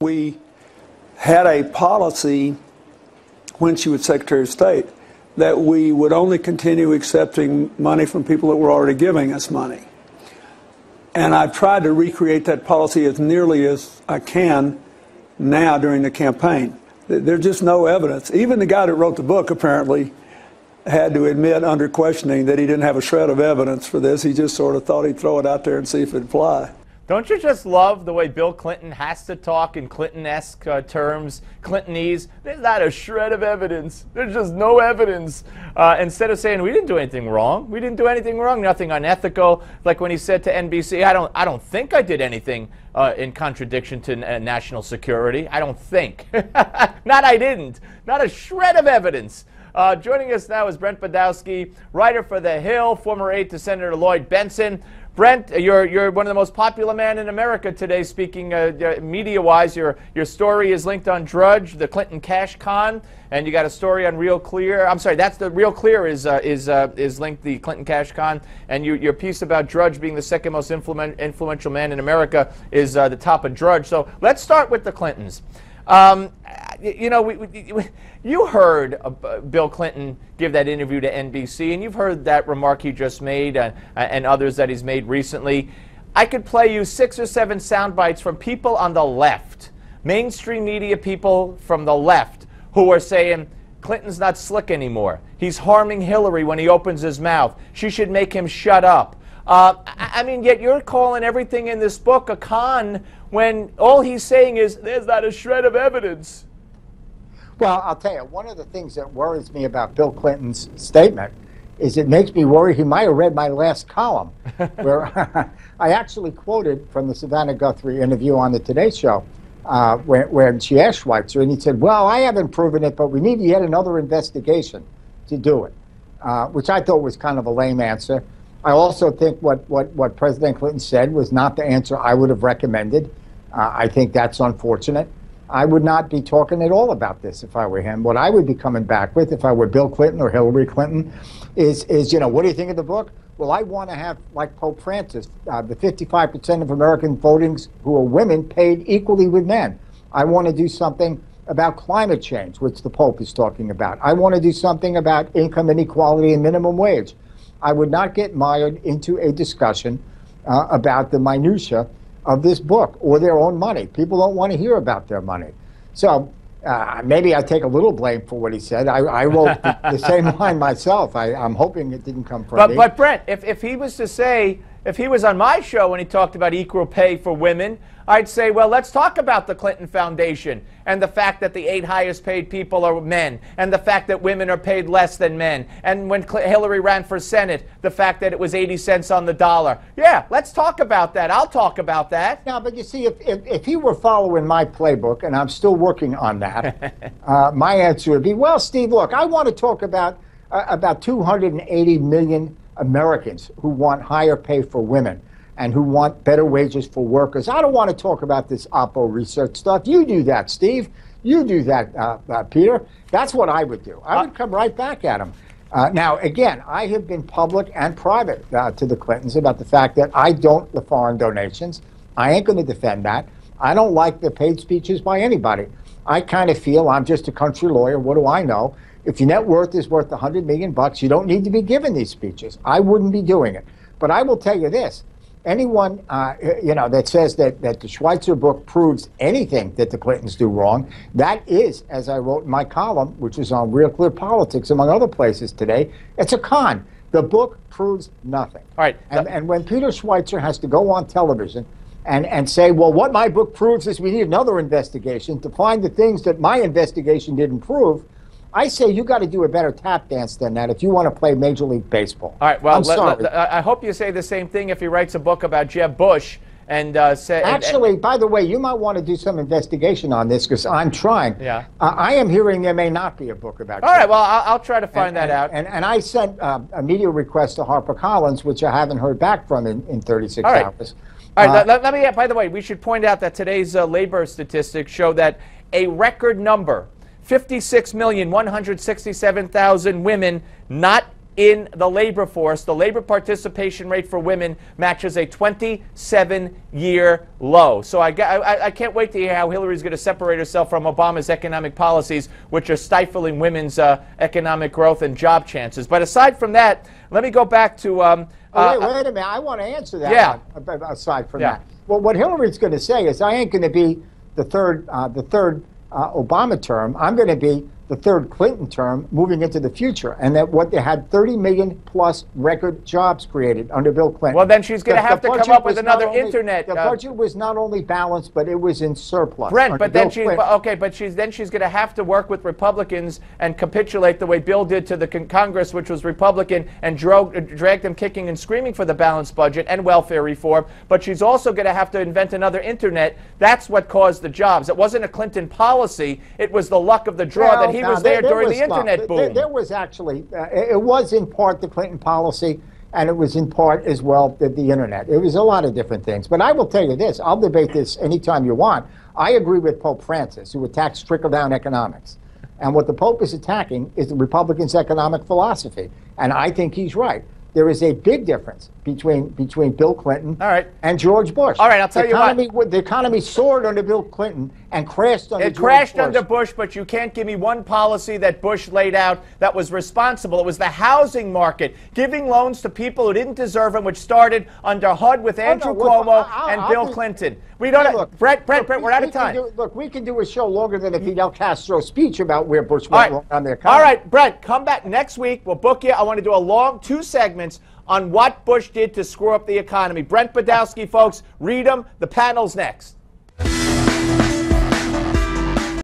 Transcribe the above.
we had a policy when she was Secretary of State that we would only continue accepting money from people that were already giving us money. And I've tried to recreate that policy as nearly as I can now during the campaign. There's just no evidence. Even the guy that wrote the book apparently had to admit under questioning that he didn't have a shred of evidence for this. He just sort of thought he'd throw it out there and see if it'd fly. Don't you just love the way Bill Clinton has to talk in Clinton-esque terms, Clintonese? There's not a shred of evidence. There's just no evidence. Instead of saying, we didn't do anything wrong. We didn't do anything wrong, nothing unethical. Like when he said to NBC, I don't think I did anything in contradiction to national security. I don't think. Not I didn't. Not a shred of evidence. Joining us now is Brent Budowsky, writer for The Hill, former aide to Senator Lloyd Bentsen. Brent, you're one of the most popular men in America today, speaking media-wise. Your story is linked on Drudge, the Clinton cash con, and you got a story on Real Clear. I'm sorry, that's the Real Clear is linked the Clinton cash con, and your piece about Drudge being the second most influential man in America is the top of Drudge. So let's start with the Clintons. You know, you heard Bill Clinton give that interview to NBC, and you've heard that remark he just made and others that he's made recently. I could play you 6 or 7 sound bites from people on the left, mainstream media people from the left, who are saying Clinton's not slick anymore. He's harming Hillary when he opens his mouth. She should make him shut up. I mean, yet you're calling everything in this book a con when all he's saying is there's not a shred of evidence. Well, I'll tell you, one of the things that worries me about Bill Clinton's statement is it makes me worry he might have read my last column, where I actually quoted from the Savannah Guthrie interview on the Today Show, when she asked Schweitzer, and he said, well, I haven't proven it, but we need yet another investigation to do it, which I thought was kind of a lame answer. I also think what President Clinton said was not the answer I would have recommended. I think that's unfortunate. I would not be talking at all about this if I were him. What I would be coming back with if I were Bill Clinton or Hillary Clinton is you know, what do you think of the book? Well, I want to have, like Pope Francis, the 55% of American votings who are women paid equally with men. I want to do something about climate change, which the Pope is talking about. I want to do something about income inequality and minimum wage. I would not get mired into a discussion about the minutia of this book or their own money. People don't want to hear about their money. So maybe I take a little blame for what he said. I wrote the same line myself. I'm hoping it didn't come from me. But Brent, if he was to say, if he was on my show when he talked about equal pay for women, I'd say, well, let's talk about the Clinton Foundation and the fact that the 8 highest paid people are men and the fact that women are paid less than men. And when Hillary ran for Senate, the fact that it was 80 cents on the dollar. Yeah, let's talk about that. I'll talk about that. No, but you see, if he were following my playbook, and I'm still working on that, my answer would be, well, Steve, look, I want to talk about 280 million Americans who want higher pay for women and who want better wages for workers. I don't want to talk about this Oppo research stuff. You do that, Steve. You do that, Peter. That's what I would do. I would come right back at him. Now, again, I have been public and private to the Clintons about the fact that I don't the foreign donations. I ain't going to defend that. I don't like the paid speeches by anybody. I kind of feel I'm just a country lawyer. What do I know? If your net worth is worth $100 million, you don't need to be giving these speeches. I wouldn't be doing it. But I will tell you this. Anyone you know, that says that the Schweitzer book proves anything that the Clintons do wrong, that is, as I wrote in my column, which is on Real Clear Politics, among other places today, it's a con. The book proves nothing. All right. And when Peter Schweitzer has to go on television and say, well, what my book proves is we need another investigation to find the things that my investigation didn't prove, I say you got to do a better tap dance than that if you want to play Major League Baseball. All right, well, I hope you say the same thing if he writes a book about Jeb Bush. And actually, by the way, you might want to do some investigation on this because I'm trying. Yeah. I am hearing there may not be a book about All right, well, I'll try to find that out. And I sent a media request to HarperCollins, which I haven't heard back from in 36 hours. All right, let me, by the way, we should point out that today's labor statistics show that a record number, 56,167,000 women not in the labor force. The labor participation rate for women matches a 27-year low. So I can't wait to hear how Hillary's going to separate herself from Obama's economic policies, which are stifling women's economic growth and job chances. But aside from that, let me go back to... wait a minute. I want to answer that one, aside from that. Well, what Hillary's going to say is, I ain't going to be the third Obama term. I'm going to be the third Clinton term moving into the future, and that what they had 30 million plus record jobs created under Bill Clinton. Well, then she's going to have to come up with another internet. The budget was not only balanced, but it was in surplus. Brent, but then she's going to have to work with Republicans and capitulate the way Bill did to the Congress, which was Republican, and drag them kicking and screaming for the balanced budget and welfare reform. But she's also going to have to invent another internet. That's what caused the jobs. It wasn't a Clinton policy. It was the luck of the draw that he was there during the internet boom. There was actually, it was in part the Clinton policy, and it was in part as well the internet. It was a lot of different things. But I will tell you this, I'll debate this anytime you want. I agree with Pope Francis, who attacks trickle-down economics. And what the Pope is attacking is the Republicans' economic philosophy. And I think he's right. There is a big difference between Bill Clinton and George Bush. All right, I'll tell you what. The economy soared under Bill Clinton and crashed under George Bush. It crashed under Bush, but you can't give me one policy that Bush laid out that was responsible. It was the housing market, giving loans to people who didn't deserve them, which started under HUD with Andrew Cuomo and Bill Clinton. We don't. Brent, we're out of time. Look, we can do a show longer than a Fidel Castro speech about where Bush went wrong on the economy. All right, Brent, come back next week. We'll book you. I want to do a long 2 segments on what Bush did to screw up the economy. Brent Budowsky, folks, read them. The panel's next.